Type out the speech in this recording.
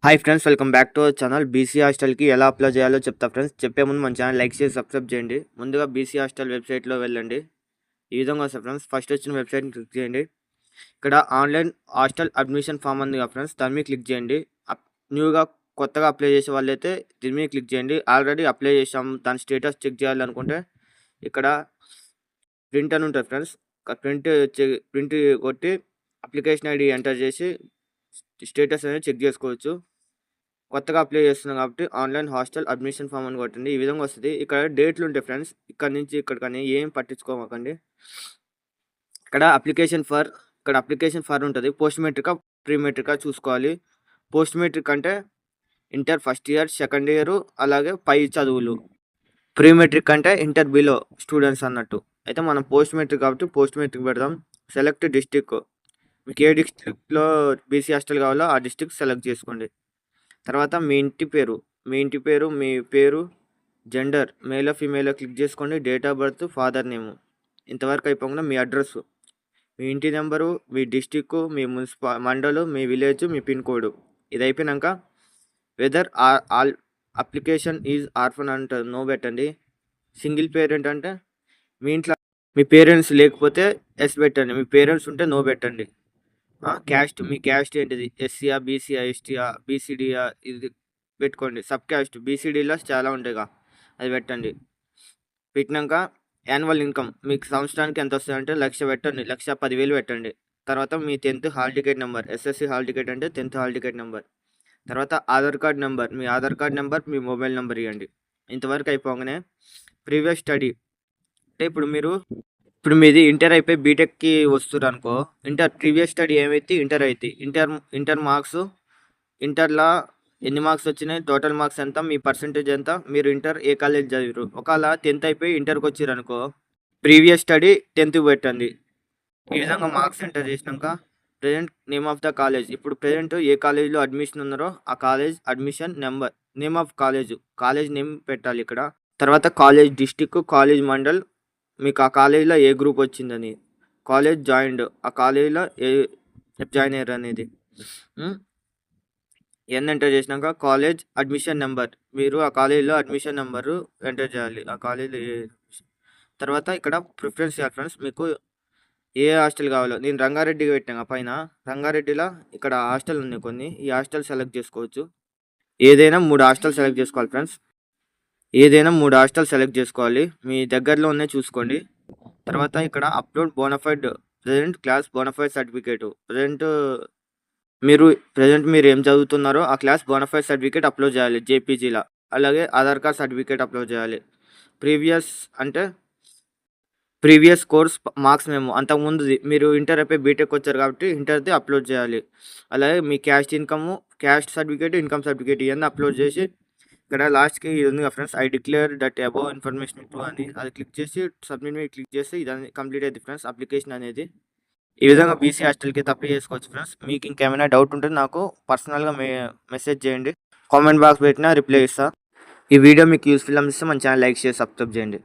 Hi friends, welcome back to our channel. BC హాస్టల్కి ఎలా apply చేయాలో చెప్తా ఫ్రెండ్స్. చెప్పే ముందు మన ఛానల్ లైక్ చేసి సబ్స్క్రైబ్ చేయండి. ముందుగా బీసీ హాస్టల్ వెబ్సైట్లో వెళ్ళండి. ఈ విధంగా వస్తుంది ఫ్రెండ్స్. ఫస్ట్ వచ్చిన వెబ్సైట్ని క్లిక్ చేయండి. ఇక్కడ ఆన్లైన్ హాస్టల్ అడ్మిషన్ ఫామ్ ఉంది కదా ఫ్రెండ్స్, దాని మీద క్లిక్ చేయండి. న్యూగా కొత్తగా అప్లై చేసే వాళ్ళైతే దీని మీద క్లిక్ చేయండి. ఆల్రెడీ అప్లై చేసాం, దాని స్టేటస్ చెక్ చేయాలనుకుంటే ఇక్కడ ప్రింట్ అని ఉంటుంది ఫ్రెండ్స్. ప్రింట్ కొట్టి అప్లికేషన్ ఐడి ఎంటర్ చేసి స్టేటస్ అనేది చెక్ చేసుకోవచ్చు. కొత్తగా అప్లై చేస్తున్నాం కాబట్టి ఆన్లైన్ హాస్టల్ అడ్మిషన్ ఫామ్ అని కొట్టండి. ఈ విధంగా వస్తుంది. ఇక్కడ డేట్లు ఉంటాయి ఫ్రెండ్స్. ఇక్కడ నుంచి ఇక్కడ కానీ ఏం పట్టించుకోమాకండి. ఇక్కడ అప్లికేషన్ ఫర్ ఉంటుంది. పోస్ట్ మెట్రికా ప్రీ మెట్రికా చూసుకోవాలి. పోస్ట్ మెట్రిక్ అంటే inter first year, second year, అలాగే పై చదువులు. ప్రీ మెట్రిక్ అంటే ఇంటర్ బిలో స్టూడెంట్స్ అన్నట్టు. అయితే మనం పోస్ట్ మెట్రిక్ కాబట్టి పోస్ట్ మెట్రిక్ పెడదాం. Select district. మీకు ఏ డిస్టిక్లో బీసీ హాస్టల్ కావాలో ఆ డిస్టిక్ సెలెక్ట్ చేసుకోండి. తర్వాత మీ ఇంటి పేరు, మీ పేరు, జెండర్ మేలో ఫీమేలో క్లిక్ చేసుకోండి. Date of birth, father name. ఇంతవరకు అయిపోకుండా మీ అడ్రస్, మీ ఇంటి నెంబరు, మీ డిస్టిక్, మీ మండలు, మీ విలేజ్, మీ పిన్ కోడ్. ఇది అయిపోయినాక whether all application is orphan అంటే నో పెట్టండి. సింగిల్ పేరెంట్ అంటే మీ ఇంట్లో మీ పేరెంట్స్ లేకపోతే ఎస్ పెట్టండి. మీ పేరెంట్స్ ఉంటే నో పెట్టండి. క్యాస్ట్, మీ క్యాస్ట్ ఏంటిది? ఎస్సీయా, బీసీయా, ఎస్టీయా, బీసీడీయా, ఇది పెట్టుకోండి. సబ్ క్యాస్ట్ బీసీడీలో చాలా ఉంటాయిగా, అది పెట్టండి. పెట్టినాక యాన్యువల్ ఇన్కమ్ మీకు సంవత్సరానికి ఎంత వస్తుంది అంటే 1,00,000 పెట్టండి. 1,10,000 పెట్టండి. తర్వాత మీ 10th hall ticket number, SSC hall ticket అంటే 10th హాల్ టికెట్ నెంబర్. తర్వాత ఆధార్ కార్డ్ నెంబర్, మీ ఆధార్ కార్డ్ నెంబర్, మీ మొబైల్ నెంబర్ ఇవ్వండి. ఇంతవరకు అయిపోగానే ప్రీవియస్ స్టడీ అంటే ఇప్పుడు మీది ఇంటర్ అయిపోయి బీటెక్కి వస్తున్నారు అనుకో, ఇంటర్ ప్రీవియస్ స్టడీ ఏమైతే ఇంటర్ అయితే ఇంటర్ మార్క్స్, ఇంటర్లో ఎన్ని మార్క్స్ వచ్చినాయి, టోటల్ మార్క్స్ ఎంత, మీ పర్సంటేజ్ ఎంత, మీరు ఇంటర్ ఏ కాలేజ్ చదివారు. ఒకవేళ 10th అయిపోయి ఇంటర్కి వచ్చారు అనుకో, ప్రీవియస్ స్టడీ 10th పెట్టండి. ఈ విధంగా మార్క్స్ ఎంటర్ చేసినాక present name of the college, ఇప్పుడు ప్రజెంట్ ఏ కాలేజ్లో అడ్మిషన్ ఉన్నారో ఆ college admission number, name of college name పెట్టాలి ఇక్కడ. తర్వాత కాలేజ్ డిస్టిక్, కాలేజ్ మండల్, మీకు ఆ కాలేజీలో ఏ గ్రూప్ వచ్చిందని, కాలేజ్ జాయిన్డ్, ఆ కాలేజీలో ఏ జాయిన్ అయ్యారు అనేది ఎన్ని ఎంటర్ చేసినాక కాలేజ్ అడ్మిషన్ నెంబర్, మీరు ఆ కాలేజీలో అడ్మిషన్ నెంబరు ఎంటర్ చేయాలి. ఆ కాలేజీలో తర్వాత ఇక్కడ ప్రిఫరెన్స్ చేయాలి ఫ్రెండ్స్. మీకు ఏ హాస్టల్ కావాలో, నేను రంగారెడ్డికి పెట్టాను. పైన రంగారెడ్డిలో ఇక్కడ హాస్టల్ ఉన్నాయి కొన్ని, ఈ హాస్టల్ సెలెక్ట్ చేసుకోవచ్చు. ఏదైనా 3 హాస్టల్ సెలెక్ట్ చేసుకోవాలి ఫ్రెండ్స్. సెలెక్ట్ చేసుకోవాలి. మీ దగ్గరలో ఉన్నాయి చూసుకోండి. తర్వాత ఇక్కడ upload bonafide present class bonafide certificate, present మీరు ఏం చదువుతున్నారో ఆ క్లాస్ బోనఫైడ్ సర్టిఫికేట్ అప్లోడ్ చేయాలి జేపీజీలో. అలాగే ఆధార్ కార్డ్ సర్టిఫికేట్ అప్లోడ్ చేయాలి. ప్రీవియస్ కోర్స్ మార్క్స్ మేము అంతకుముందు మీరు ఇంటర్ అయిపోయి బీటెక్ వచ్చారు కాబట్టి ఇంటర్ది అప్లోడ్ చేయాలి. అలాగే మీ క్యాస్ట్ సర్టిఫికేట్, ఇన్కమ్ సర్టిఫికేట్ ఇవన్నీ అప్లోడ్ చేసి ఇక్కడ లాస్ట్కి ఇది ఉంది కదా friends, I declare that above information true అని, అది క్లిక్ చేసి సబ్మిట్ మీద క్లిక్ చేస్తే ఇదని కంప్లీట్ అయింది ఫ్రెండ్స్ అప్లికేషన్ అనేది. ఈ విధంగా బీసీ హాస్టల్కి అప్లై చేసుకోవచ్చు ఫ్రెండ్స్. మీకు ఇంకేమైనా డౌట్ ఉంటే నాకు పర్సనల్గా మెసేజ్ చేయండి. కామెంట్ బాక్స్ పెట్టినా రిప్లై ఇస్తా. ఈ వీడియో మీకు యూస్ఫుల్ అనిపిస్తే మన ఛానల్ లైక్ చేసి సబ్స్క్రైబ్ చేయండి.